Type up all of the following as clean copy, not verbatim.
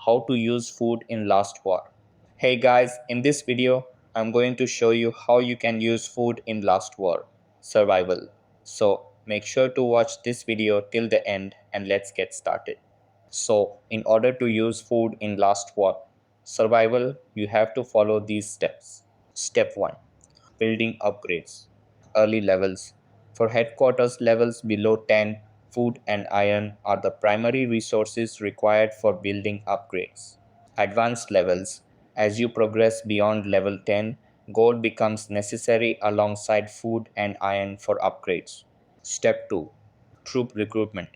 how to use food in Last War. Hey guys, in this video, I'm going to show you how you can use food in Last War survival. So make sure to watch this video till the end and let's get started. So in order to use food in Last War survival, you have to follow these steps. Step 1. Building upgrades. Early levels. For headquarters levels below 10, food and iron are the primary resources required for building upgrades. Advanced levels. As you progress beyond level 10, gold becomes necessary alongside food and iron for upgrades. Step 2. Troop recruitment.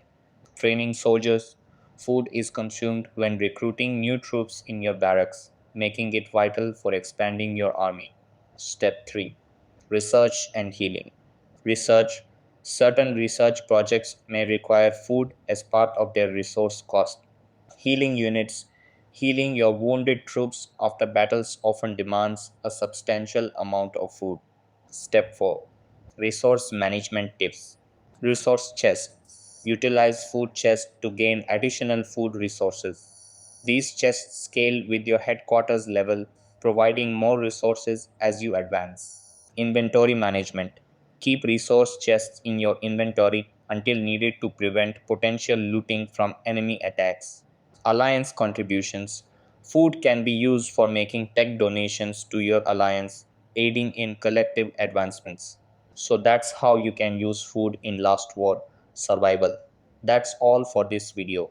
Training soldiers. Food is consumed when recruiting new troops in your barracks, making it vital for expanding your army. Step 3. Research and healing. Research. Certain research projects may require food as part of their resource cost. Healing units. Healing your wounded troops after battles often demands a substantial amount of food. Step 4. Resource management tips. Resource chests. Utilize food chests to gain additional food resources. These chests scale with your headquarters level, providing more resources as you advance. Inventory management. Keep resource chests in your inventory until needed to prevent potential looting from enemy attacks. Alliance contributions. Food can be used for making tech donations to your alliance, aiding in collective advancements. So that's how you can use food in Last War survival. That's all for this video.